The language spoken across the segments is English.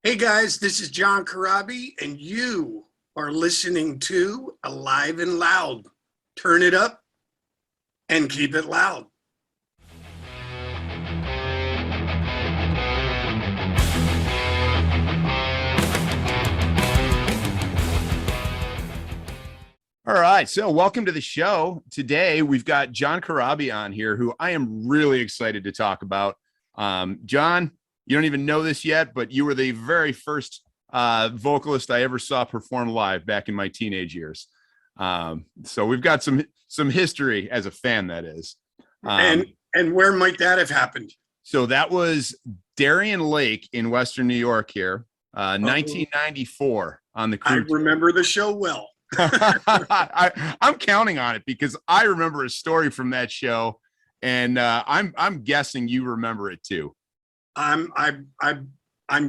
Hey guys, this is John Corabi, and you are listening to Alive and Loud. Turn it up and keep it loud. All right, so welcome to the show. Today we've got John Corabi on here, who I am really excited to talk about. John, you don't even know this yet, but you were the very first vocalist I ever saw perform live back in my teenage years. So we've got some history as a fan, that is. And where might that have happened? So that was Darien Lake in Western New York here, 1994 on the Crue. I remember the show well. I'm counting on it because I remember a story from that show, and I'm guessing you remember it too. I'm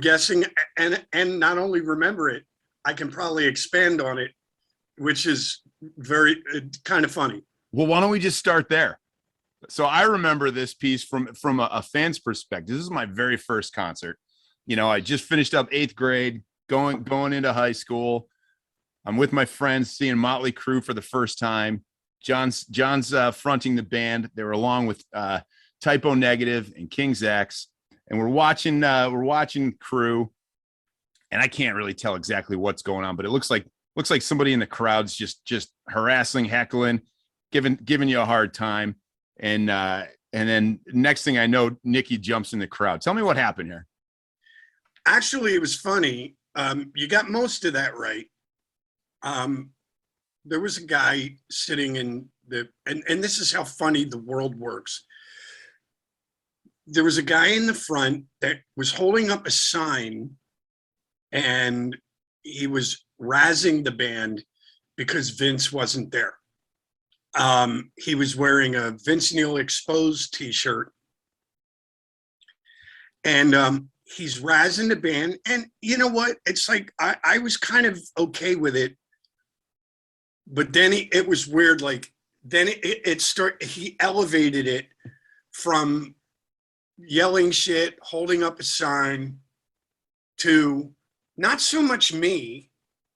guessing, and not only remember it, I can probably expand on it, which is very kind of funny. Well, why don't we just start there? So I remember this piece from a fan's perspective. This is my very first concert. You know, I just finished up 8th grade, going into high school. I'm with my friends seeing Motley Crue for the first time. John's fronting the band. They were along with Typo Negative and King's X, and we're watching Crue. And I can't really tell exactly what's going on, but it looks like somebody in the crowd's just harassing, heckling, giving you a hard time. And then next thing I know, Nikki jumps in the crowd. Tell me what happened here. Actually, it was funny. You got most of that right. There was a guy sitting in and this is how funny the world works. There was a guy in the front that was holding up a sign, and he was razzing the band because Vince wasn't there. He was wearing a Vince Neil Exposed t-shirt, and he's razzing the band. And you know what? It's like, I was kind of okay with it. But then it was weird. Like then he elevated it from yelling shit, holding up a sign, to not so much me,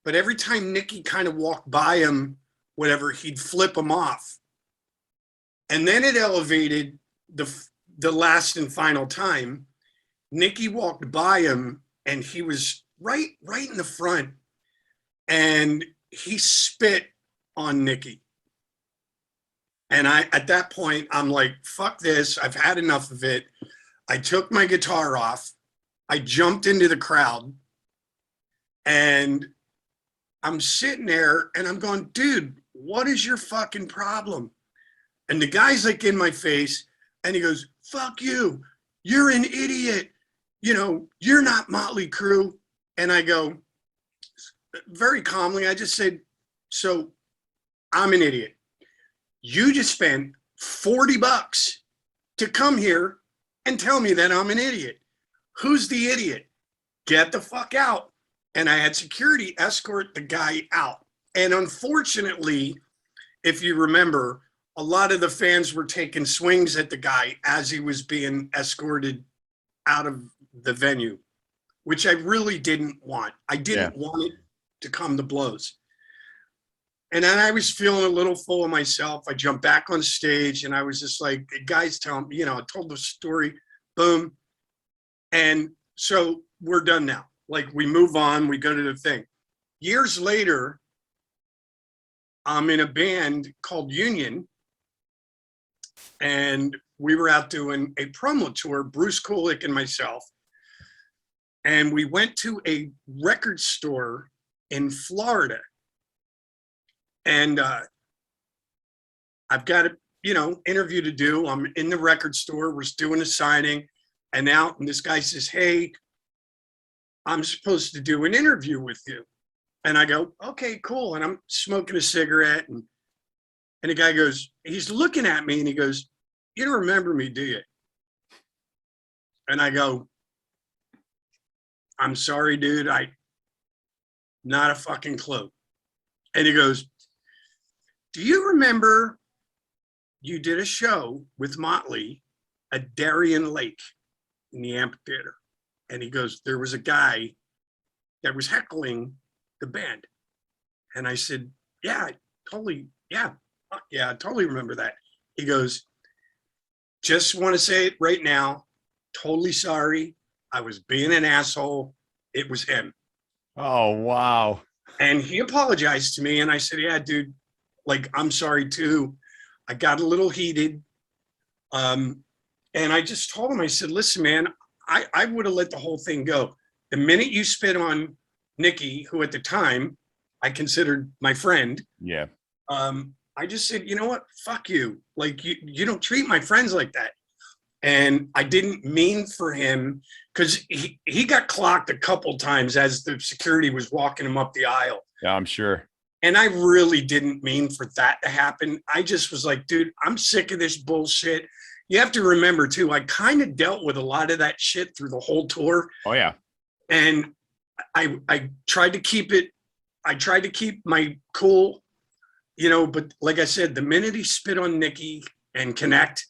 but every time Nikki kind of walked by him, whatever, he'd flip him off. And then it elevated the last and final time. Nikki walked by him, and he was right in the front, and he spit on Nikki. And at that point, I'm like, fuck this. I've had enough of it. I took my guitar off. I jumped into the crowd, and I'm sitting there and I'm going, dude, what is your fucking problem? And the guy's like in my face, and he goes, fuck you. You're an idiot. You know, you're not Motley Crue. And I go, very calmly, I just said, so I'm an idiot. You just spent $40 to come here and tell me that I'm an idiot. Who's the idiot? Get the fuck out. And I had security escort the guy out. And unfortunately, if you remember, a lot of the fans were taking swings at the guy as he was being escorted out of the venue, which I really didn't want. I didn't want it to come to blows. And then I was feeling a little full of myself. I jumped back on stage, and I was just like, guys, tell me, I told the story, boom. And so we're done now. Like, we move on, we go to the thing. Years later, I'm in a band called Union, and we were out doing a promo tour, Bruce Kulick and myself. And we went to a record store in Florida. And I've got a interview to do. I'm in the record store. We're doing a signing, and this guy says, "Hey, I'm supposed to do an interview with you." And I go, "Okay, cool." And I'm smoking a cigarette, and the guy goes, he's looking at me, and he goes, "You don't remember me, do you?" And I go, "I'm sorry, dude. Not a fucking clue." And he goes, "Do you remember you did a show with Motley at Darien Lake in the amphitheater?" And he goes, "There was a guy that was heckling the band. And I said, yeah, I totally remember that. He goes, just want to say it right now. Totally sorry. I was being an asshole. It was him. Oh, wow. And he apologized to me. And I said, yeah, dude, like, I'm sorry too. I got a little heated. And I just told him, I said, listen, man, I would have let the whole thing go. The minute you spit on Nikki, who at the time I considered my friend, Yeah. I just said, you know what? Fuck you. Like, you don't treat my friends like that. And I didn't mean for him, because he got clocked a couple times as the security was walking him up the aisle. Yeah, I'm sure. And I really didn't mean for that to happen. I just was like, dude, I'm sick of this bullshit. You have to remember too, I kind of dealt with a lot of that shit through the whole tour. Oh, yeah. And I tried to keep it, I tried to keep my cool, you know, but like I said, the minute he spit on Nikki and Connect,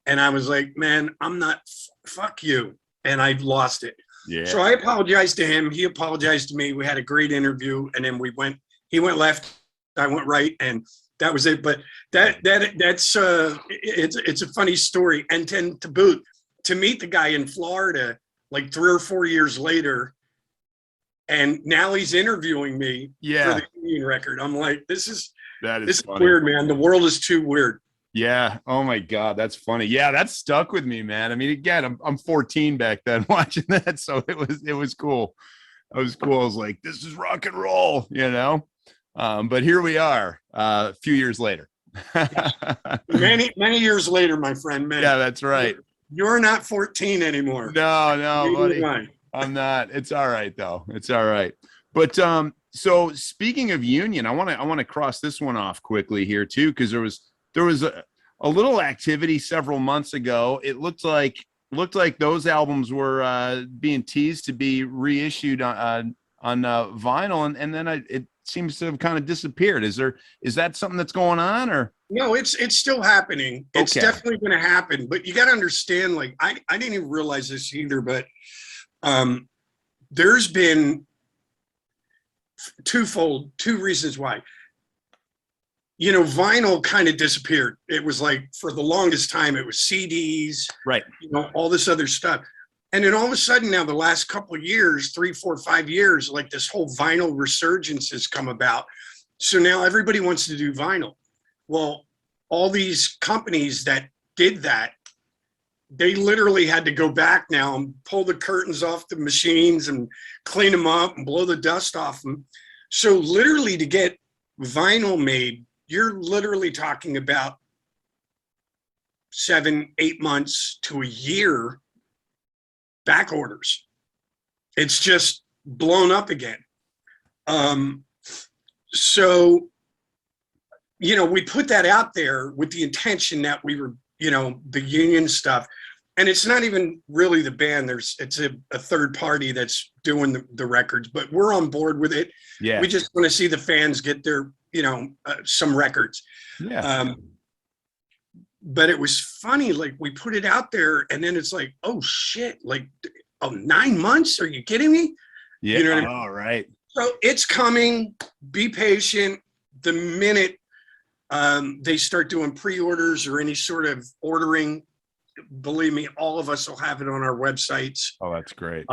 and I was like, man, I'm not, fuck you. And I lost it. Yeah. So I apologized to him. He apologized to me. We had a great interview. And then he went left, I went right. And that was it. But that's it's a funny story. And then to boot, to meet the guy in Florida, like 3 or 4 years later, and now he's interviewing me for the Union record. I'm like, this is weird, man. The world is too weird. Yeah. Oh my God. That's funny. Yeah. That stuck with me, man. I mean, again, I'm 14 back then watching that. So it was cool. It was cool. I was like, this is rock and roll, you know? But here we are a few years later. many years later, my friend, man. Yeah, that's right. You're not 14 anymore. No, buddy. I'm not. It's all right though. It's all right. But so speaking of Union, I want to cross this one off quickly here too, because there was a little activity several months ago. It looked like those albums were being teased to be reissued on vinyl, and then it seems to have kind of disappeared. Is that something that's going on, or? No, it's still happening. It's definitely going to happen. But you got to understand, like, I didn't even realize this either, but there's been two reasons why. You know, vinyl kind of disappeared. It was like, for the longest time, it was CDs, right? You know, all this other stuff. And then all of a sudden now, the last couple of years, 3, 4, 5 years, like this whole vinyl resurgence has come about. So now everybody wants to do vinyl. Well, all these companies that did that, they literally had to go back now and pull the curtains off the machines and clean them up and blow the dust off them. So literally, to get vinyl made, you're literally talking about 7, 8 months to a year back orders. It's just blown up again. So, you know, we put that out there with the intention that we were, you know, the Union stuff. And it's not even really the band. It's a third party that's doing the records, but we're on board with it. Yeah. We just want to see the fans get their, you know, some records. Yeah. But it was funny, like, we put it out there and then it's like, oh shit, like, 9 months? Are you kidding me? Yeah. You know what I mean? All right. So it's coming. Be patient. The minute they start doing pre-orders or any sort of ordering, believe me, all of us will have it on our websites. Oh, that's great.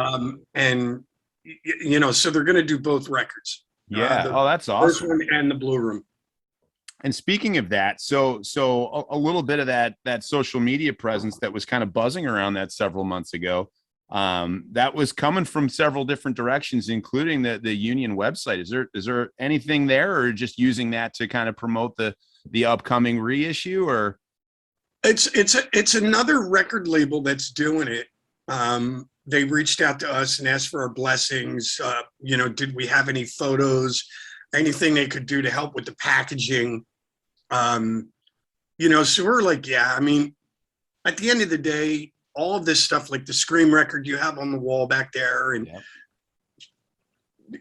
And you know, so they're going to do both records. Yeah. Oh, that's awesome. First one and the Blue Room. And speaking of that, so a little bit of that social media presence that was kind of buzzing around that several months ago, that was coming from several different directions, including the Union website. Is there anything there, or just using that to kind of promote the upcoming reissue, or? It's another record label that's doing it. They reached out to us and asked for our blessings. You know, did we have any photos, anything they could do to help with the packaging? You know, so we're like, yeah, I mean, at the end of the day, all of this stuff, like the Scream record you have on the wall back there, and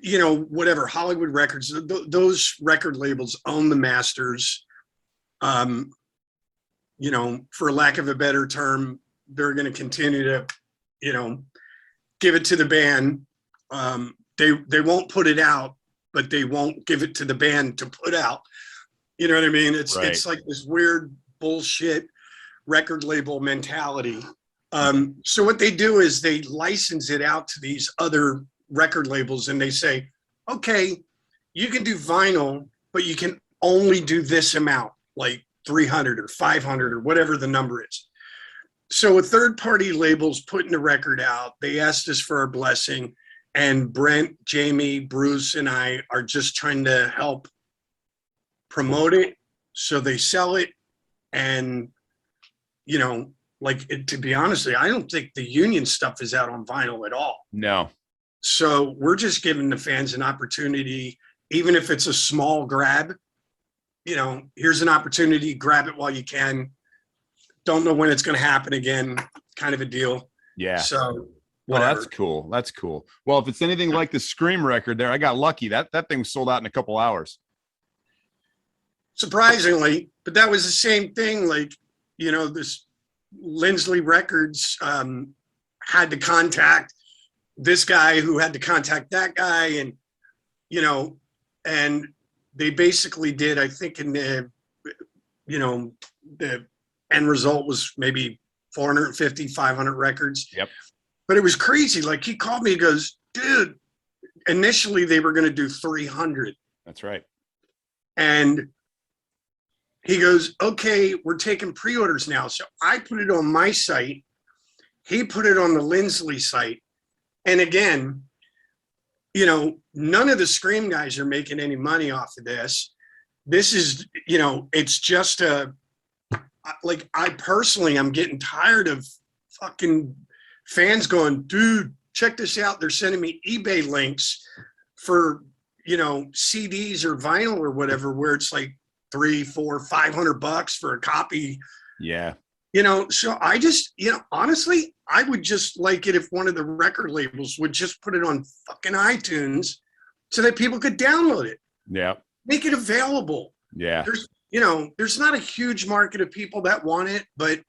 you know, whatever, Hollywood Records, those record labels own the masters. You know, for lack of a better term, they're going to continue to, you know, give it to the band. they won't put it out, but they won't give it to the band to put out. You know what I mean? It's like this weird bullshit record label mentality. So what they do is they license it out to these other record labels, and they say, okay, you can do vinyl, but you can only do this amount, like 300 or 500 or whatever the number is. So a third party label's putting the record out. They asked us for our blessing, and Brent, Jamie, Bruce, and I are just trying to help promote it so they sell it. And, you know, like, to be honest, I don't think the Union stuff is out on vinyl at all. No. So we're just giving the fans an opportunity, even if it's a small grab. You know, here's an opportunity, grab it while you can. Don't know when it's going to happen again, kind of a deal. Yeah. So whatever. Oh, that's cool. That's cool. Well, if it's anything like the Scream record there, I got lucky. That thing was sold out in a couple hours. Surprisingly, but that was the same thing. Like, you know, this Lindsley Records had to contact this guy who had to contact that guy, and, you know, and they basically did, I think, in the, you know, the end result was maybe 450, 500 records. Yep. But it was crazy. Like, he called me, he goes, dude, initially they were going to do 300. That's right. And he goes, okay, we're taking pre-orders now. So I put it on my site. He put it on the Lindsley site. And again, you know, none of the Scream guys are making any money off of this. This is, you know, it's just like, I personally, I'm getting tired of fucking fans going, dude, check this out. They're sending me eBay links for, you know, CDs or vinyl or whatever, where it's like $300, $400, $500 for a copy. Yeah. You know, so I just, you know, honestly, I would just like it if one of the record labels would just put it on fucking iTunes so that people could download it. Yeah. Make it available. Yeah. There's, you know, there's not a huge market of people that want it, but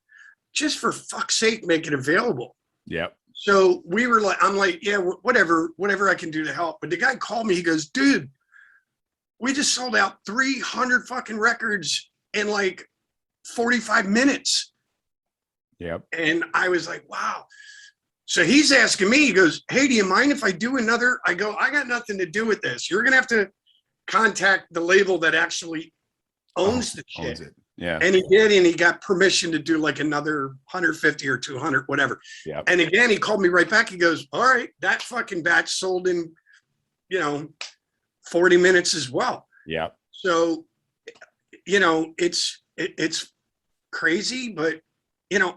just for fuck's sake, make it available. Yeah. So we were like, I'm like, yeah, whatever I can do to help. But the guy called me, he goes, dude, we just sold out 300 fucking records in like 45 minutes. Yep. And I was like, wow. So he's asking me, he goes, hey, do you mind if I do another? I go, I got nothing to do with this. You're going to have to contact the label that actually owns the shit. Owns it. Yeah. And he did, and he got permission to do like another 150 or 200, whatever. Yeah. And again, he called me right back. He goes, all right, that fucking batch sold in, you know, 40 minutes as well. Yeah. So, you know, it's crazy, but, you know,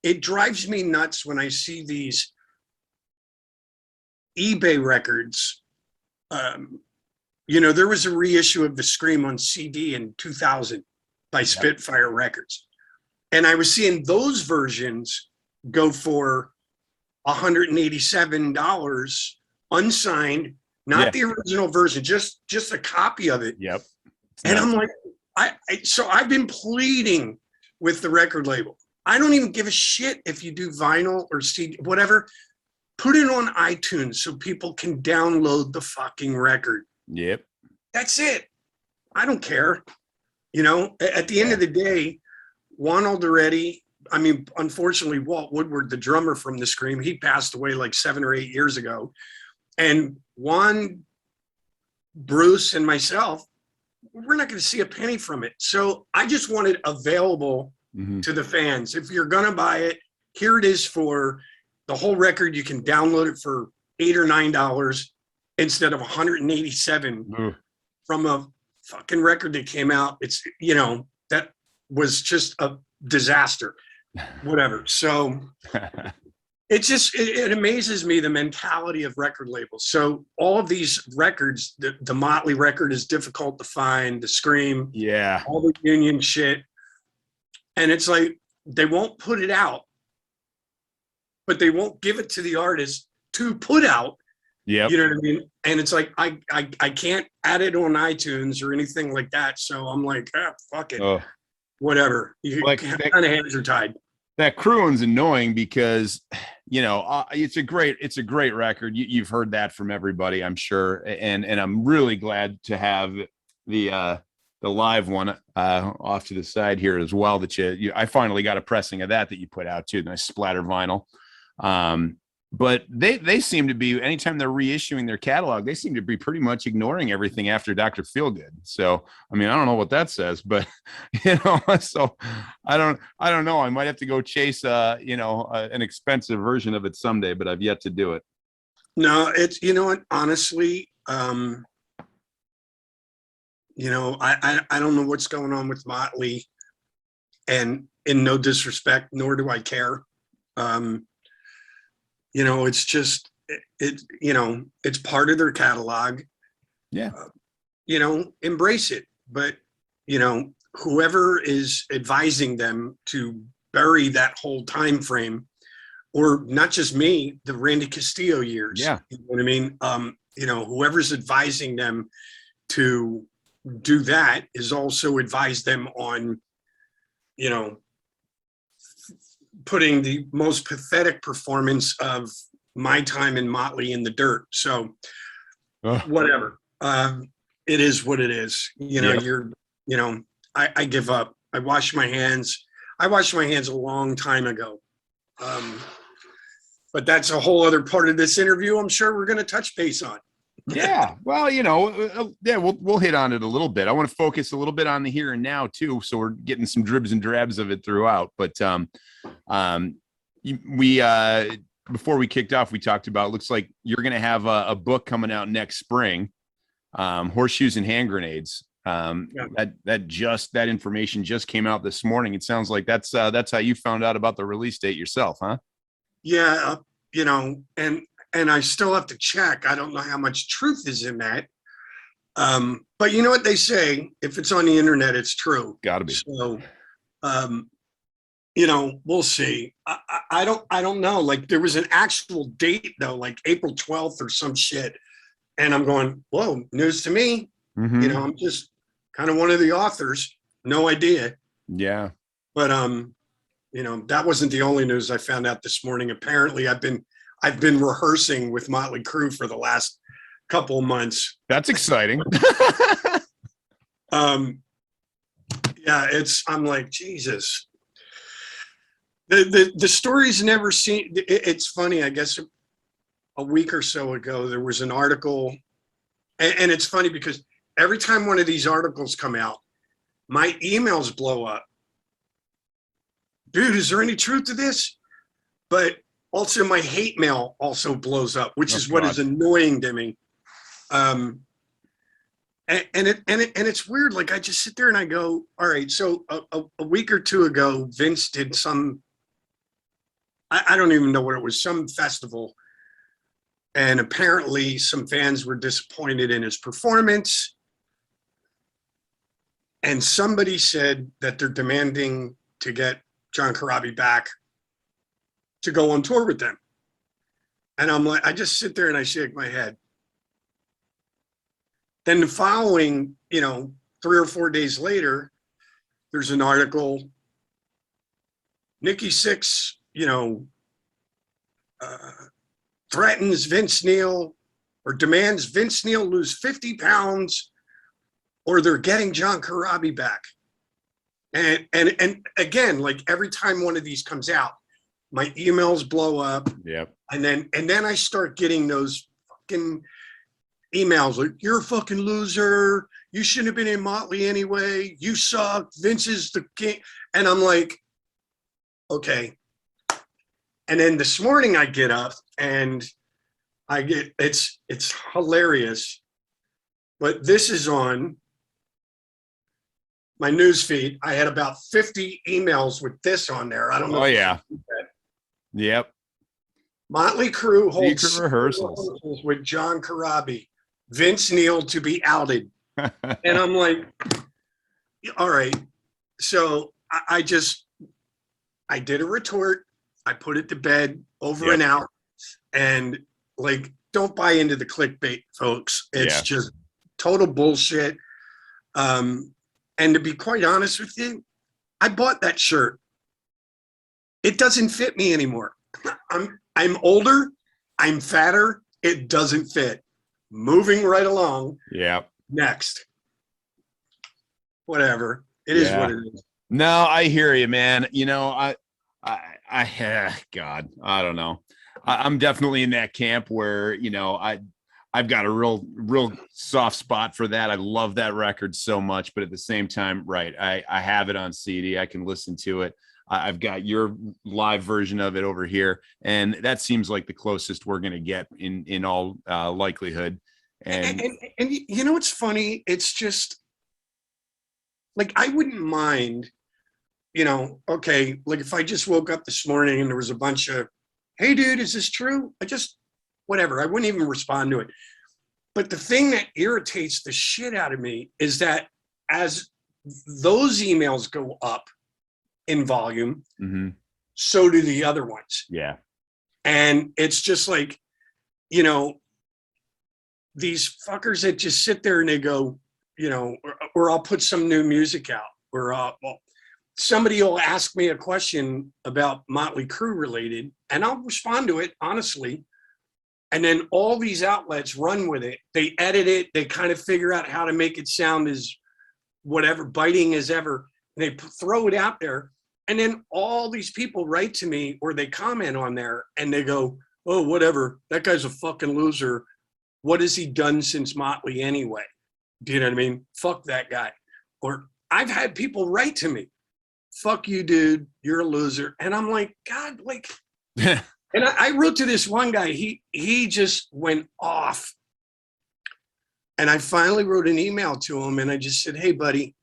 it drives me nuts when I see these eBay records. You know, there was a reissue of the Scream on CD in 2000 by Spitfire Records. And I was seeing those versions go for $187 unsigned, not the original version, just a copy of it. Yep. And I'm like, so I've been pleading with the record label. I don't even give a shit if you do vinyl or CD, whatever. Put it on iTunes so people can download the fucking record. Yep. That's it. I don't care. You know, at the end of the day, Juan Alderetti, I mean, unfortunately, Walt Woodward, the drummer from the Scream, he passed away like 7 or 8 years ago. And Juan, Bruce, and myself, we're not going to see a penny from it. So I just want it available to the fans. If you're going to buy it, here it is for the whole record. You can download it for $8 or $9 instead of 187 from a fucking record that came out. It's, you know, that was just a disaster, whatever. So it's just, it amazes me, the mentality of record labels. So all of these records, the Motley record is difficult to find, the Scream, all the Union shit. And it's like, they won't put it out, but they won't give it to the artist to put out. Yeah, you know what I mean? And it's like, I can't add it on iTunes or anything like that. So I'm like, fuck it. Whatever. You kind of hands are tied. that Crue one's annoying because, it's a great record. You've heard that from everybody, I'm sure. And I'm really glad to have the live one off to the side here as well. That I finally got a pressing of that you put out too. Nice splatter vinyl. But they seem to be, anytime they're reissuing their catalog, they seem to be pretty much ignoring everything after Dr. Feelgood. So, I mean, I don't know what that says, but so I don't know. I might have to go chase an expensive version of it someday, but I've yet to do it. No, it's, what, honestly, I don't know what's going on with Motley, and in no disrespect, nor do I care. It's just, it's part of their catalog. Yeah. Embrace it. But, whoever is advising them to bury that whole time frame, or not just me, the Randy Castillo years. Yeah. You know what I mean? Whoever's advising them to do that is also advise them on, putting the most pathetic performance of my time in Motley in the dirt. So whatever. It is what it is. I give up. I washed my hands a long time ago. But that's a whole other part of this interview I'm sure we're going to touch base on. Yeah. Well, we'll hit on it a little bit. I want to focus a little bit on the here and now too. So we're getting some dribs and drabs of it throughout. But we before we kicked off, we talked about, looks like you're going to have a book coming out next spring, Horseshoes and Hand Grenades. That information just came out this morning. It sounds like that's how you found out about the release date yourself, huh? Yeah. And I still have to check. I don't know how much truth is in that. But you know what they say, if it's on the internet, it's true. Gotta be. So, we'll see. I don't know. Like, there was an actual date though, like April 12th or some shit. And I'm going, whoa, news to me. Mm-hmm. I'm just kind of one of the authors. No idea. Yeah. But, that wasn't the only news I found out this morning. Apparently I've been rehearsing with Motley Crue for the last couple of months. That's exciting. I'm like, Jesus. The story's never seen. It's funny, I guess a week or so ago, there was an article, and it's funny because every time one of these articles come out, my emails blow up. Dude, is there any truth to this? But also my hate mail also blows up, which is what is annoying to me. And it's weird. Like, I just sit there and I go, all right. So a week or two ago, Vince did some, I don't even know what it was, some festival. And apparently some fans were disappointed in his performance. And somebody said that they're demanding to get John Corabi back to go on tour with them. And I'm like, I just sit there and I shake my head. Then the following, 3 or 4 days later, there's an article, Nikki Sixx, threatens Vince Neil or demands Vince Neil lose 50 pounds or they're getting John Corabi back. And again, like every time one of these comes out, my emails blow up. Yep. And then I start getting those fucking emails like, you're a fucking loser. You shouldn't have been in Motley anyway. You suck. Vince is the king. And I'm like, okay. And then this morning I get up and it's hilarious. But this is on my news feed. I had about 50 emails with this on there. I don't know. Oh, yeah. Yep. Motley Crue holds secret rehearsals with John Corabi. Vince Neil to be outed. And I'm like, all right. So I did a retort. I put it to bed, over and out. And like, don't buy into the clickbait, folks. It's just total bullshit. And to be quite honest with you, I bought that shirt. It doesn't fit me anymore. I'm older, I'm fatter, it doesn't fit. Moving right along. Yeah. Next. Whatever. It is Yeah. what it is. No, I hear you, man. God, I don't know. I'm definitely in that camp where, I've got a real soft spot for that. I love that record so much, but at the same time, right. I have it on CD. I can listen to it. I've got your live version of it over here. And that seems like the closest we're going to get in all likelihood. And you know what's funny? It's just like, I wouldn't mind, okay, like if I just woke up this morning and there was a bunch of, hey, dude, is this true? Whatever. I wouldn't even respond to it. But the thing that irritates the shit out of me is that as those emails go up in volume, so do the other ones. Yeah. And it's just like, these fuckers that just sit there and they go, or I'll put some new music out, or somebody will ask me a question about Motley Crue related, and I'll respond to it honestly. And then all these outlets run with it. They edit it. They kind of figure out how to make it sound as whatever, biting as ever. They throw it out there. And then all these people write to me or they comment on there and they go, oh, whatever. That guy's a fucking loser. What has he done since Motley anyway? Do you know what I mean? Fuck that guy. Or I've had people write to me, fuck you, dude. You're a loser. And I'm like, God, like, and I wrote to this one guy, he just went off. And I finally wrote an email to him and I just said, hey, buddy,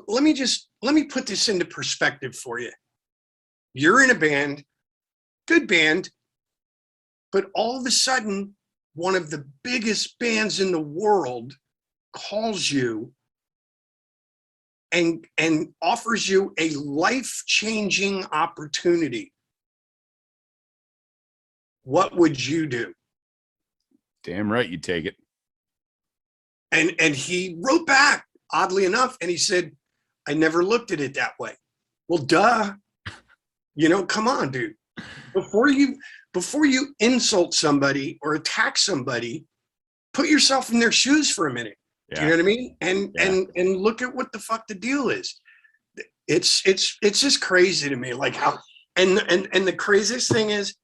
let me put this into perspective for you. You're in a band, good band, but all of a sudden, one of the biggest bands in the world calls you and offers you a life-changing opportunity. What would you do? Damn right, you take it. And he wrote back, oddly enough, and he said, I never looked at it that way. Well, duh. Come on, dude. Before you insult somebody or attack somebody, put yourself in their shoes for a minute. Yeah. Do you know what I mean? And look at what the fuck the deal is. It's just crazy to me, like how and the craziest thing is,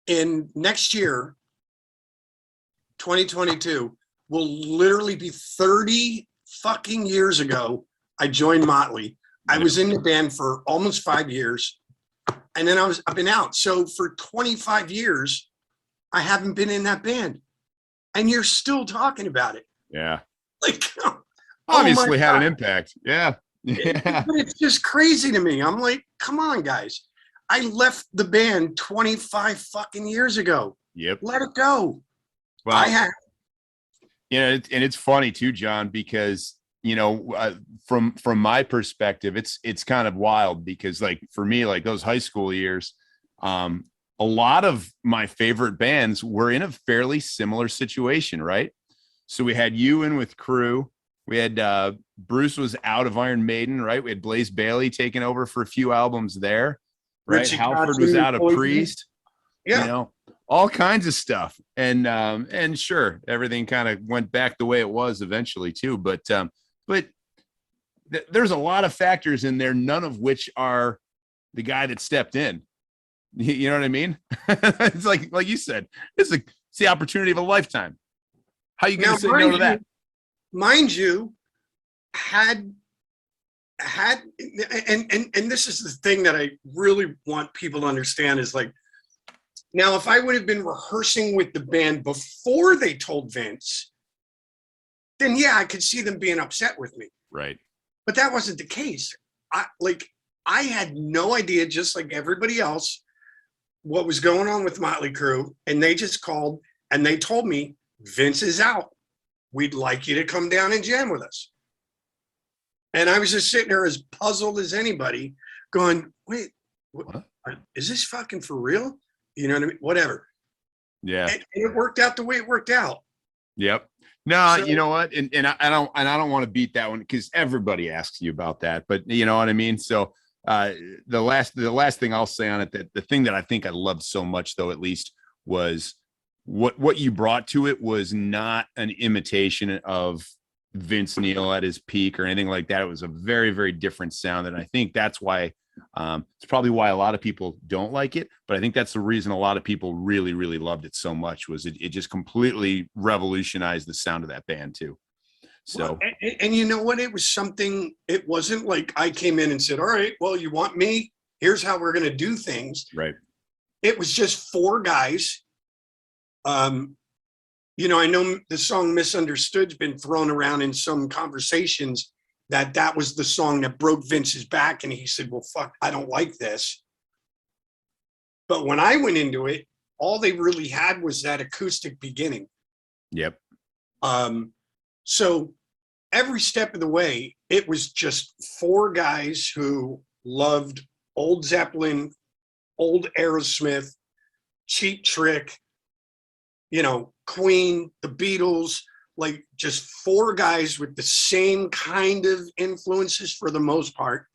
in next year, 2022, will literally be 30 fucking years ago. I joined Motley. I was in the band for almost 5 years. And then I've been out. So for 25 years, I haven't been in that band. And you're still talking about it. Yeah. Like, obviously had an impact. Yeah. Yeah. But it's just crazy to me. I'm like, come on, guys. I left the band 25 fucking years ago. Yep. Let it go. Well, I have. And it's funny too, John, because from my perspective, it's kind of wild because, like, for me, like those high school years, a lot of my favorite bands were in a fairly similar situation, right? So we had you in with Crue. We had Bruce was out of Iron Maiden, right? We had Blaze Bayley taking over for a few albums there, right? Richie Halford was out of Priest. Yeah. All kinds of stuff. And sure, everything kind of went back the way it was eventually too. But there's a lot of factors in there, none of which are the guy that stepped in. You know what I mean? It's like you said, it's the opportunity of a lifetime. How are you going to say no to that? Mind you, had and this is the thing that I really want people to understand is, like, now if I would have been rehearsing with the band before they told Vince, then yeah, I could see them being upset with me. Right. But that wasn't the case. I had no idea, just like everybody else, what was going on with Motley Crue, and they just called and they told me, Vince is out. We'd like you to come down and jam with us. And I was just sitting there as puzzled as anybody, going, wait, what? Is this fucking for real? You know what I mean? Whatever. Yeah. And it worked out the way it worked out. Yep. No, so, you know what? And I don't want to beat that one because everybody asks you about that, but you know what I mean? So The last thing I'll say on it, that the thing that I think I loved so much, though, at least, was what you brought to it was not an imitation of Vince Neil at his peak or anything like that. It was a very, very different sound, and I think that's why it's probably why a lot of people don't like it. But I think that's the reason a lot of people really, really loved it so much, was it just completely revolutionized the sound of that band too. So, well, and you know what? It was something. It wasn't like I came in and said, "All right, well, you want me? Here's how we're going to do things." right. It was just four guys. You know, I know the song "Misunderstood's" been thrown around in some conversations that was the song that broke Vince's back, and he said, "Well, fuck, I don't like this." But when I went into it, all they really had was that acoustic beginning. Yep. So every step of the way, it was just four guys who loved old Zeppelin, old Aerosmith, Cheap Trick, you know, Queen, the Beatles, like just four guys with the same kind of influences for the most part,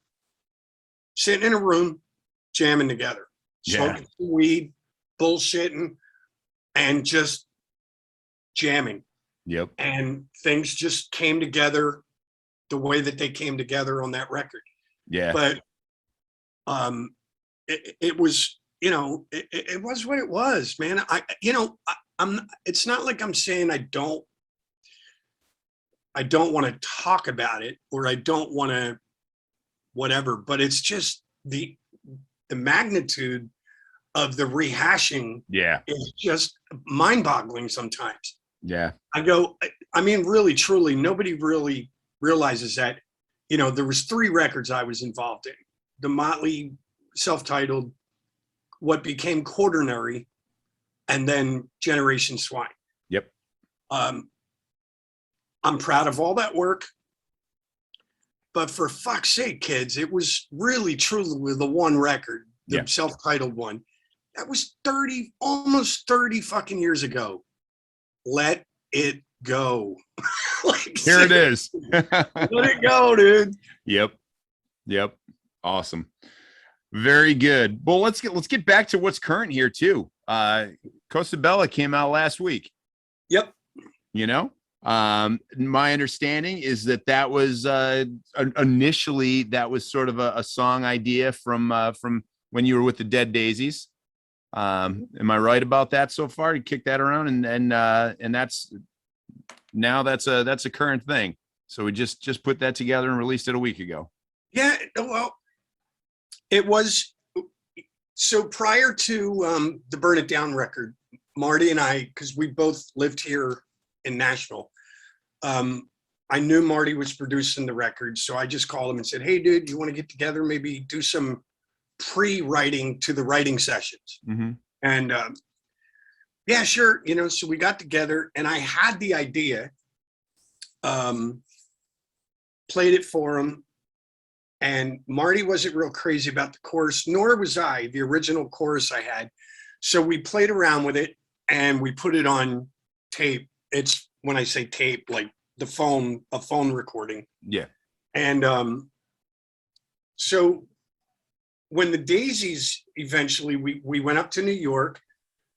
sitting in a room, jamming together, smoking some weed, bullshitting, and just jamming. Yep. And things just came together the way that they came together on that record. Yeah. But it was, you know, it was what it was, man. It's not like I'm saying I don't want to talk about it, or I don't want to whatever, but it's just the magnitude of the rehashing is just mind-boggling sometimes. Yeah. I mean, really, truly, nobody really realizes that, you know, there was 3 records I was involved in. The Motley self-titled, what became Quaternary, and then Generation Swine. Yep. I'm proud of all that work. But for fuck's sake, kids, it was really, truly the one record, the self-titled one. That was almost 30 fucking years ago. Let it go. Like, here it is. Let it go, dude. Yep. Awesome. Very good. Well, let's get back to what's current here too. Cosi Bella came out last week. Yep. You know, my understanding is that was initially that was sort of a song idea from when you were with the Dead Daisies. Am I right about that so far? You kicked that around, and that's a current thing. So we just put that together and released it a week ago. Yeah, well, it was so prior to the Burn It Down record, Marty and I, because we both lived here in Nashville, I knew Marty was producing the record, so I just called him and said, "Hey, dude, you want to get together, maybe do some pre-writing to the writing sessions?" Mm-hmm. And yeah, sure. You know, so we got together, and I had the idea, played it for him, and Marty wasn't real crazy about the chorus, nor was I, the original chorus I had. So we played around with it, and we put it on tape. It's, when I say tape, like a phone recording. Yeah. And so when the Daisies, eventually we went up to New York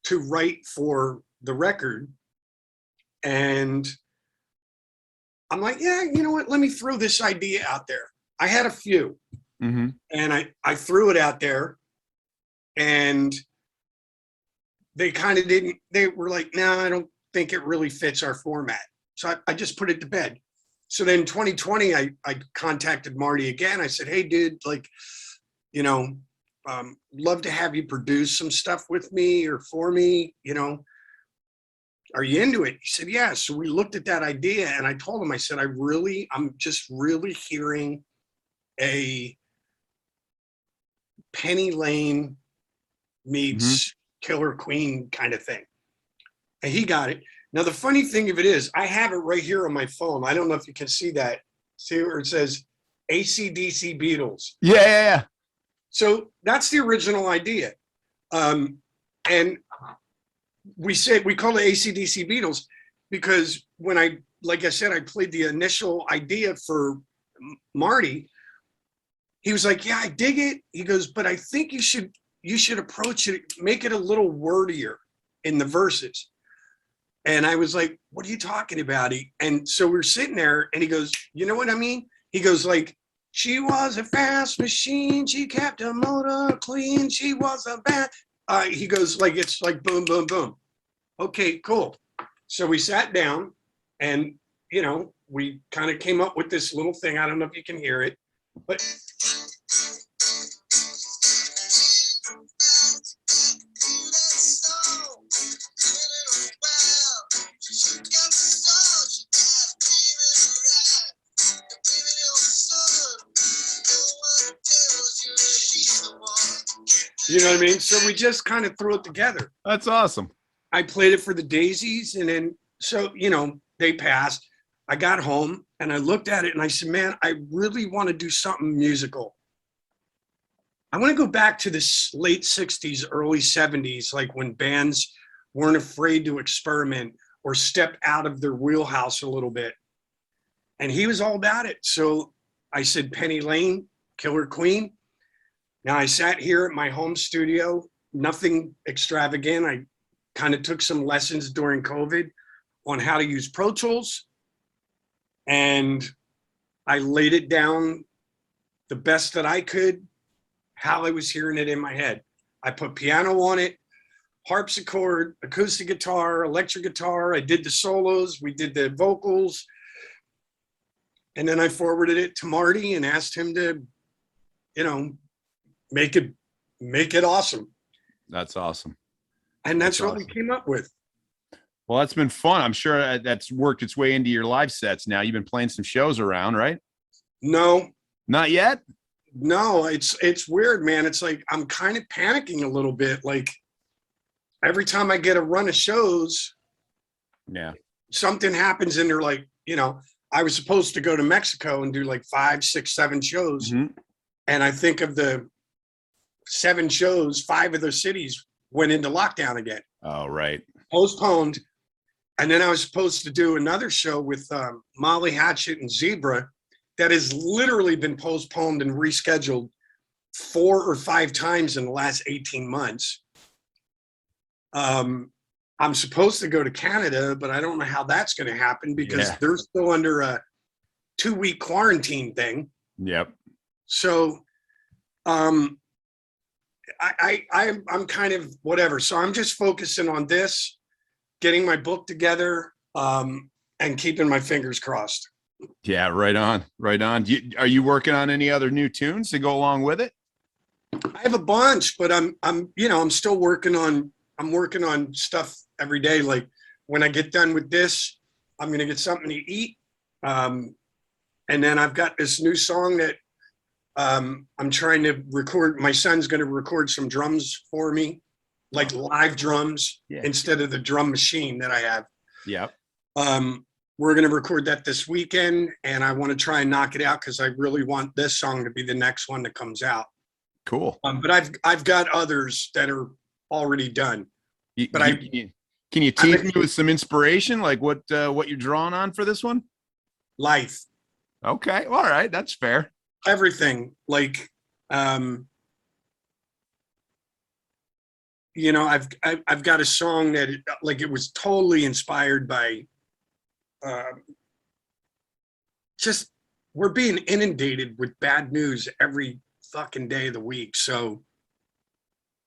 to write for the record, and I'm like, yeah, you know what? Let me throw this idea out there. I had a few, and I threw it out there, and they kind of didn't. They were like, "No, I don't think it really fits our format." So I just put it to bed. So then 2020, I contacted Marty again. I said, "Hey, dude, like, you know, love to have you produce some stuff with me or for me. You know, are you into it?" He said, "Yeah." So we looked at that idea, and I told him, I said, I'm just really hearing a Penny Lane meets Killer Queen kind of thing. And he got it. Now, the funny thing of it is, I have it right here on my phone. I don't know if you can see that. See where it says AC/DC Beatles. Yeah. So that's the original idea. And we call it AC/DC Beatles because like I said, I played the initial idea for Marty. he was like, yeah, I dig it. He goes, but I think you should approach it, make it a little wordier in the verses. And I was like, what are you talking about? And so we're sitting there and he goes, you know what I mean? He goes like, she was a fast machine. She kept a motor clean. She was a bad. He goes like, it's like boom, boom, boom. Okay, cool. So we sat down and, you know, we kind of came up with this little thing. I don't know if you can hear it, but you know what I mean? So we just kind of threw it together. That's awesome. I played it for the Daisies, and then, so, you know, they passed. I got home and I looked at it and I said, man, I really want to do something musical. I want to go back to the late 60s, early 70s, like when bands weren't afraid to experiment or step out of their wheelhouse a little bit. And he was all about it. So I said, Penny Lane, Killer Queen. Now I sat here at my home studio, nothing extravagant. I kind of took some lessons during COVID on how to use Pro Tools. And I laid it down the best that I could, how I was hearing it in my head. I put piano on it, harpsichord, acoustic guitar, electric guitar. I did the solos, we did the vocals. And then I forwarded it to Marty and asked him to, you know, make it awesome. That's awesome. And that's what awesome. we came up with. Well, that's been fun. I'm sure that's worked its way into your live sets now. You've been playing some shows around, right? No, not yet. No, it's weird, man. It's like I'm kind of panicking a little bit. Like every time I get a run of shows, yeah, something happens and they're like, you know, I was supposed to go to Mexico and do like 5, 6, 7 shows. Mm-hmm. And I think of the 7 shows, 5 of those cities went into lockdown again. Oh, right. Postponed. And then I was supposed to do another show with Molly Hatchet and Zebra that has literally been postponed and rescheduled 4 or 5 times in the last 18 months. I'm supposed to go to Canada, but I don't know how that's going to happen because they're still under a 2-week quarantine thing. Yep. So I'm kind of whatever. So I'm just focusing on this, getting my book together, and keeping my fingers crossed. Yeah, right on, right on. Are you working on any other new tunes to go along with it? I have a bunch, but I'm still working on stuff every day. Like when I get done with this, I'm going to get something to eat. And then I've got this new song that I'm trying to record. My son's going to record some drums for me, like live drums instead of the drum machine that I have. Yeah. We're going to record that this weekend, and I want to try and knock it out because I really want this song to be the next one that comes out. Cool. But I've got others that are already done. Can you tease me with some inspiration, like what you're drawing on for this one? Life. Okay. All right. That's fair. Everything. Like, I've got a song that it was totally inspired by just we're being inundated with bad news every fucking day of the week. So,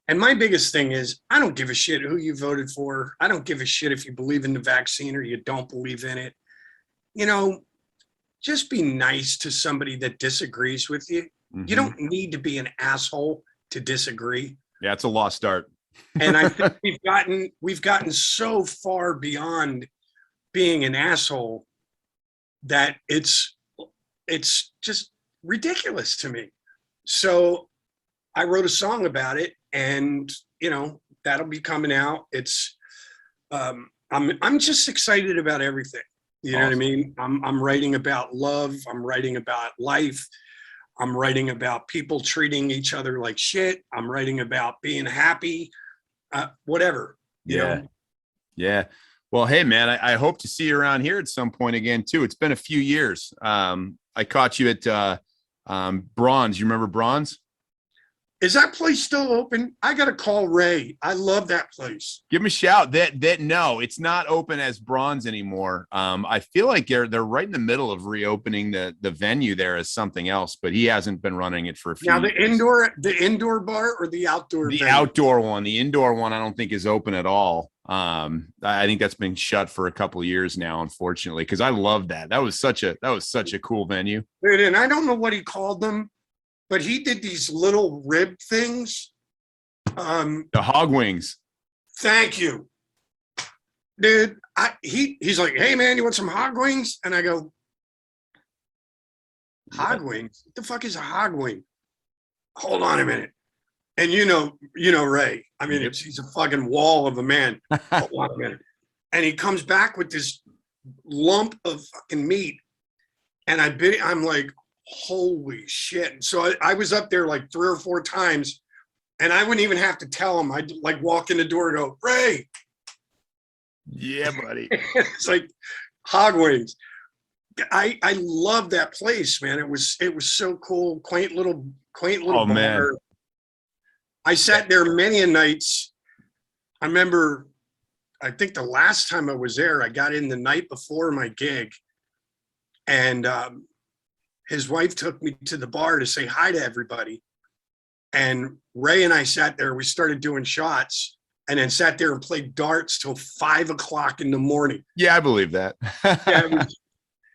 and my biggest thing is I don't give a shit who you voted for. I don't give a shit if you believe in the vaccine or you don't believe in it. You know, just be nice to somebody that disagrees with you. Mm-hmm. You don't need to be an asshole to disagree. Yeah, it's a lost start. And I think we've gotten so far beyond being an asshole that it's just ridiculous to me. So I wrote a song about it, and that'll be coming out. It's I'm just excited about everything. You know what I mean? I'm writing about love. I'm writing about life. I'm writing about people treating each other like shit. I'm writing about being happy. Whatever. You know? Yeah. Well, hey man, I hope to see you around here at some point again too. It's been a few years. I caught you at Bronze, you remember Bronze? Is that place still open? I got to call Ray. I love that place. Give him a shout. That no, it's not open as Bronze anymore. I feel like they're right in the middle of reopening the venue there as something else, but he hasn't been running it for a few Now years. the indoor bar or the outdoor The venue? outdoor one, the indoor one, I don't think is open at all. I think that's been shut for a couple of years now, unfortunately, because I love that. That was such a cool venue. Dude, and I don't know what he called them, but he did these little rib things. The hog wings. Thank you, dude. He's like, hey man, you want some hog wings? And I go, hog wings? What the fuck is a hog wing? Hold on a minute. And you know Ray. I mean, Yep. he's a fucking wall of a man. Hold on a minute. And he comes back with this lump of fucking meat, and I'm like, holy shit. So I was up there like 3 or 4 times, and I wouldn't even have to tell him. I'd like walk in the door and go, Ray. Yeah, buddy. It's like hog wings. I love that place, man. It was so cool. Quaint little Oh, bar. man. I sat there many a nights. I remember, I think the last time I was there, I got in the night before my gig, and his wife took me to the bar to say hi to everybody. And Ray and I sat there, we started doing shots, and then sat there and played darts till 5 o'clock in the morning. Yeah, I believe that. Yeah,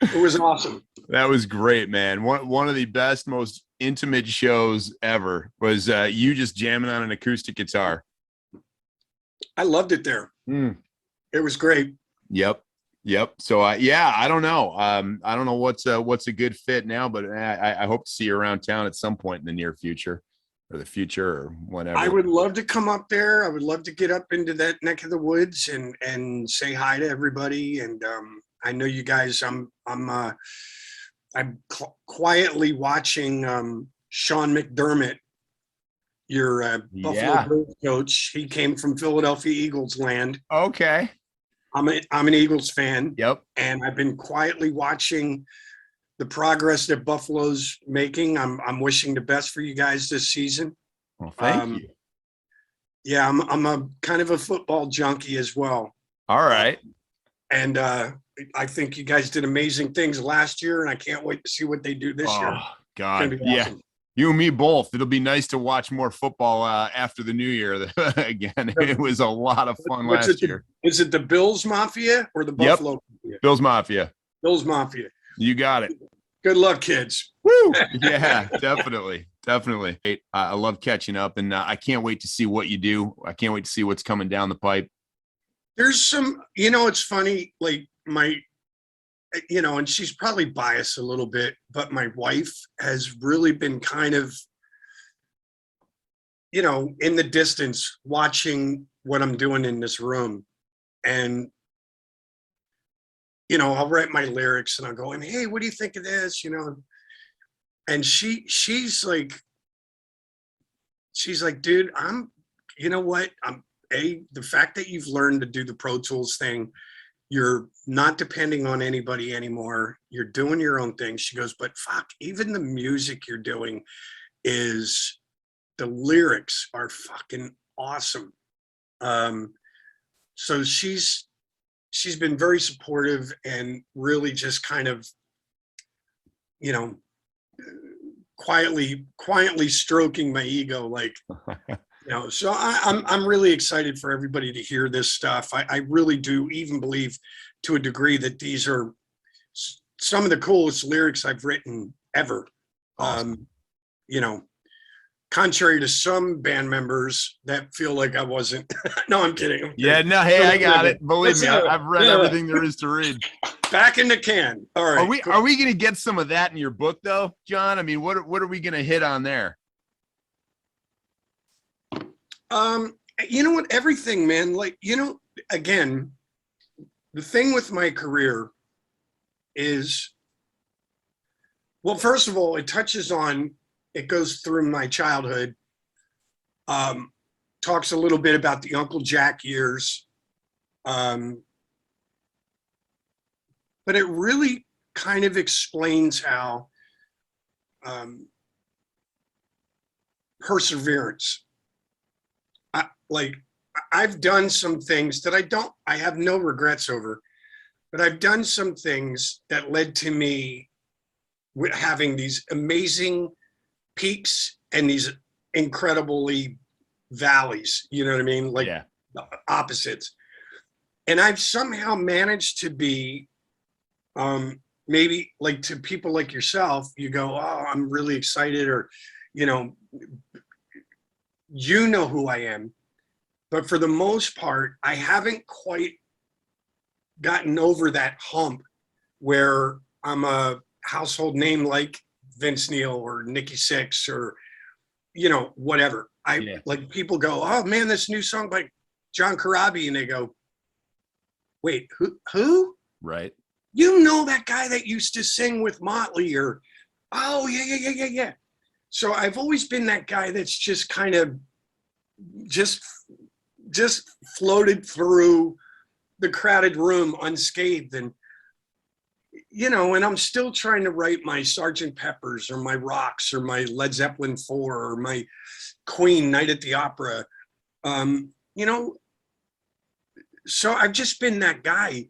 it was awesome. That was great, man. One of the best, most intimate shows ever was you just jamming on an acoustic guitar. I loved it there. It was great. Yep. So I don't know. I don't know what's a good fit now, but I hope to see you around town at some point in the near future, or the future, or whatever. I would love to come up there. I would love to get up into that neck of the woods and say hi to everybody. And I know you guys. I'm quietly watching Sean McDermott, your Buffalo Bills coach. He came from Philadelphia Eagles land. Okay. I'm an Eagles fan. Yep. And I've been quietly watching the progress that Buffalo's making. I'm wishing the best for you guys this season. Well, thank you. Yeah, I'm a kind of a football junkie as well. All right. And I think you guys did amazing things last year, and I can't wait to see what they do this year. Oh, God. Awesome. Yeah. You and me both. It'll be nice to watch more football after the new year. Again, it was a lot of fun last year. Is it the Bills Mafia or the Buffalo Mafia? Bills Mafia. Bills Mafia. You got it. Good luck, kids. Woo! Yeah, definitely. I love catching up, and I can't wait to see what you do. I can't wait to see what's coming down the pipe. There's some, it's funny, like and she's probably biased a little bit, but my wife has really been kind of, in the distance watching what I'm doing in this room. And, I'll write my lyrics and I'll go, and hey, what do you think of this? And she's like, dude, you know what? The fact that you've learned to do the Pro Tools thing, you're not depending on anybody anymore. You're doing your own thing. She goes, but fuck, even the music you're doing the lyrics are fucking awesome. So she's been very supportive and really just kind of, quietly stroking my ego, like, so I'm really excited for everybody to hear this stuff. I really do even believe to a degree that these are some of the coolest lyrics I've written ever. Awesome. Contrary to some band members that feel like I wasn't. No, I'm kidding. Yeah, no, hey, I got it. Believe me, I've read everything there is to read. Back in the can. All right. Are we going to get some of that in your book, though, John? I mean, what are we going to hit on there? You know what? Everything, man. Like, again, the thing with my career is, well, first of all, it goes through my childhood, talks a little bit about the Uncle Jack years. But it really kind of explains how um, perseverance. Like I've done some things that I have no regrets over, but I've done some things that led to me with having these amazing peaks and these incredibly valleys, you know what I mean? Like Yeah. opposites. And I've somehow managed to be, maybe like to people like yourself, you go, oh, I'm really excited, or, you know who I am. But for the most part, I haven't quite gotten over that hump where I'm a household name like Vince Neil or Nikki Sixx or, whatever. Yeah. Like people go, oh man, this new song by John Corabi. And they go, wait, who? Right. You know that guy that used to sing with Motley, or, oh yeah. So I've always been that guy that's just kind of just floated through the crowded room unscathed. And and I'm still trying to write my Sergeant Pepper's or my Rocks or my Led Zeppelin 4 or my Queen Night at the Opera. um you know so I've just been that guy.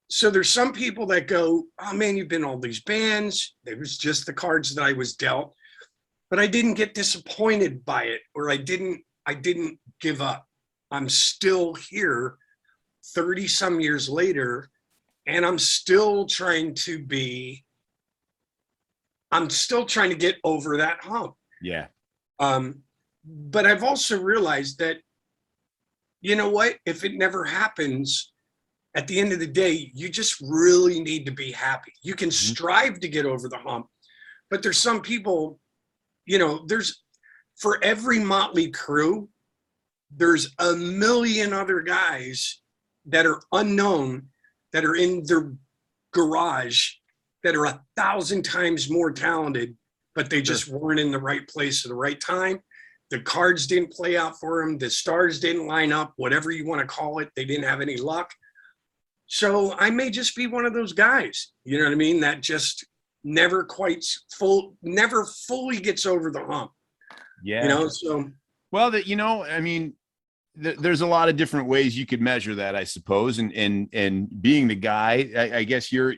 So there's some people that go, oh man, you've been in all these bands. It was just the cards that I was dealt, but I didn't get disappointed by it, or I didn't give up. I'm still here 30 some years later, and I'm still trying to get over that hump. Yeah. But I've also realized that, you know what, if it never happens, at the end of the day, you just really need to be happy. You can strive to get over the hump, but there's some people, there's, for every Motley Crue, there's a million other guys that are unknown, that are in their garage, that are 1,000 times more talented, but they just weren't in the right place at the right time. The cards didn't play out for them. The stars didn't line up, whatever you want to call it. They didn't have any luck. So I may just be one of those guys, you know what I mean, that just never fully gets over the hump. Yeah. So Well, I mean, there's a lot of different ways you could measure that, I suppose. And being the guy, I guess your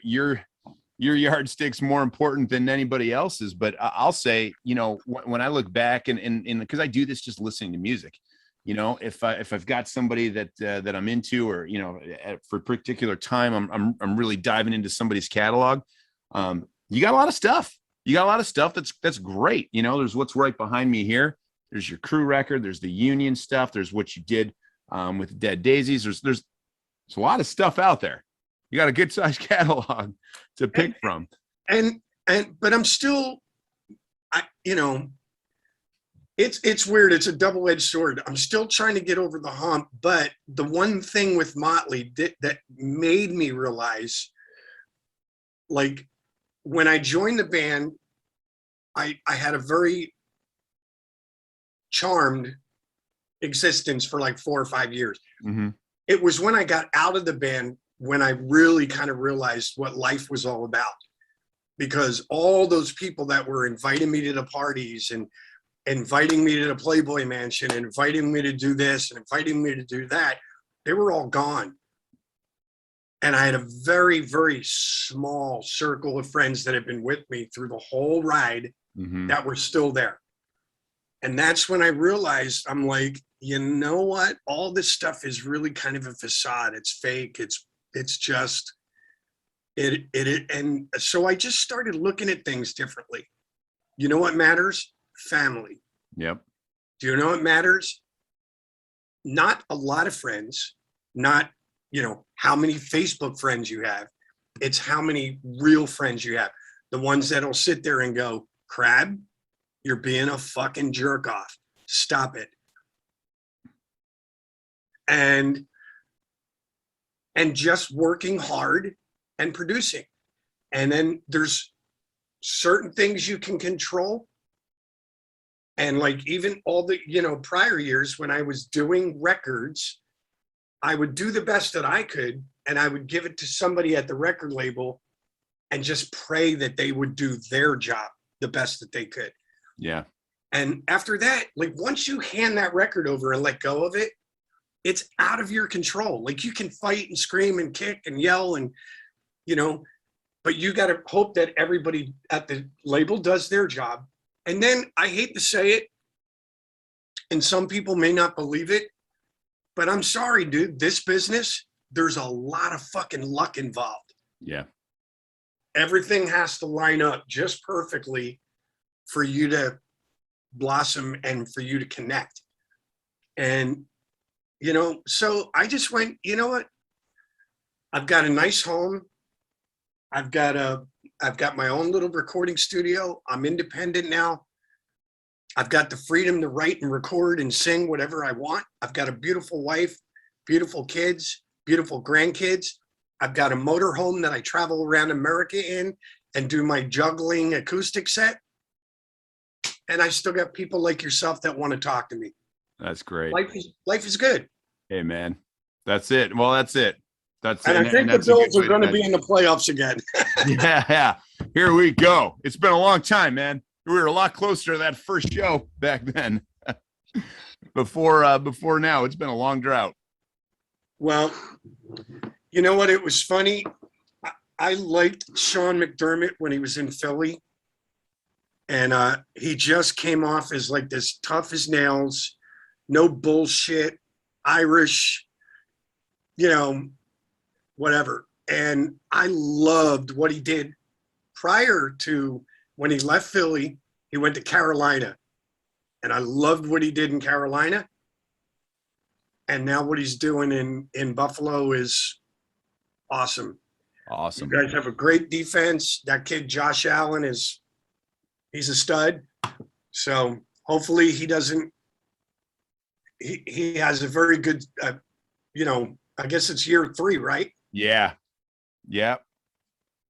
yardstick's more important than anybody else's. But I'll say, when I look back and because I do this just listening to music, if I've got somebody that I'm into, or, for a particular time, I'm really diving into somebody's catalog. You got a lot of stuff. That's great. There's what's right behind me here. There's your Crue record. There's the Union stuff. There's what you did with Dead Daisies. There's a lot of stuff out there. You got a good sized catalog to pick from. But I'm still, it's weird. It's a double-edged sword. I'm still trying to get over the hump. But the one thing with Motley that made me realize, like, when I joined the band, I had a very charmed existence for like 4 or 5 years. Mm-hmm. It was when I got out of the band when I really kind of realized what life was all about, because all those people that were inviting me to the parties and inviting me to the Playboy Mansion and inviting me to do this and inviting me to do that, they were all gone. And I had a very, very small circle of friends that had been with me through the whole ride that were still there. And that's when I realized, I'm like, you know what? All this stuff is really kind of a facade. It's fake. It's just, and so I just started looking at things differently. You know what matters? Family. Yep. Do you know what matters? Not a lot of friends, not, how many Facebook friends you have. It's how many real friends you have. The ones that'll sit there and go, Crab, you're being a fucking jerk off. Stop it. And just working hard and producing. And then there's certain things you can control. And like even all the, prior years when I was doing records, I would do the best that I could, and I would give it to somebody at the record label, and just pray that they would do their job the best that they could. Yeah. And after that, like once you hand that record over and let go of it, it's out of your control. Like you can fight and scream and kick and yell and, you know, but you got to hope that everybody at the label does their job. And then I hate to say it, and some people may not believe it, but I'm sorry, dude, this business, there's a lot of fucking luck involved. Yeah. Everything has to line up just perfectly for you to blossom and for you to connect. And, you know, so I just went, you know what? I've got a nice home. I've got my own little recording studio. I'm independent now. I've got the freedom to write and record and sing whatever I want. I've got a beautiful wife, beautiful kids, beautiful grandkids. I've got a motorhome that I travel around America in and do my juggling acoustic set. And I still got people like yourself that want to talk to me. That's great. Life is good. Hey, man. That's it. Well, that's it. That's And it. I think the Bills are going to be in the playoffs again. Yeah. Here we go. It's been a long time, man. We were a lot closer to that first show back then. Before now, it's been a long drought. Well, you know what? It was funny. I liked Sean McDermott when he was in Philly. And he just came off as like this tough as nails, no bullshit, Irish, you know, whatever. And I loved what he did prior to when he left Philly. He went to Carolina. And I loved what he did in Carolina. And now what he's doing in Buffalo is awesome. Awesome. You guys have a great defense. That kid, Josh Allen, he's a stud. So hopefully he has a very good, you know, I guess it's year 3, right? Yeah. Yeah.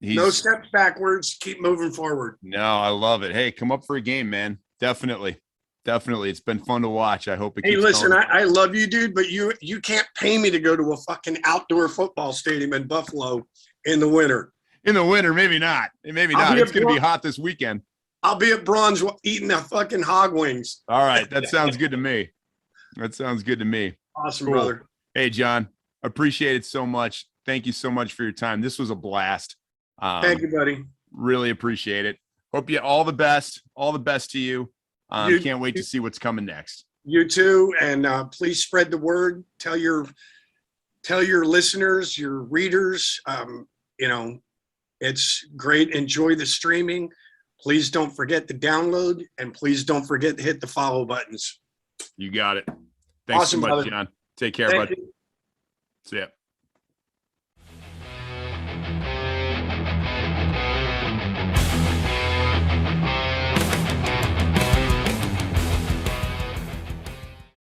No steps backwards. Keep moving forward. No, I love it. Hey, come up for a game, man. Definitely. It's been fun to watch. I hope it keeps Hey, listen, going. I love you, dude, but you can't pay me to go to a fucking outdoor football stadium in Buffalo in the winter. In the winter, maybe not. Maybe not. It's going to be hot this weekend. I'll be at Braun's eating the fucking hog wings. All right. That sounds good to me. Awesome, Cool. brother. Hey, John, appreciate it so much. Thank you so much for your time. This was a blast. Thank you, buddy. Really appreciate it. Hope you all the best. All the best to you. Can't wait to see what's coming next. You too. And please spread the word. Tell your listeners, your readers, you know, it's great. Enjoy the streaming. Please don't forget to download, and please don't forget to hit the follow buttons. You got it. Thanks Awesome, so much, brother. John. Take care, Thank bud. you. See ya.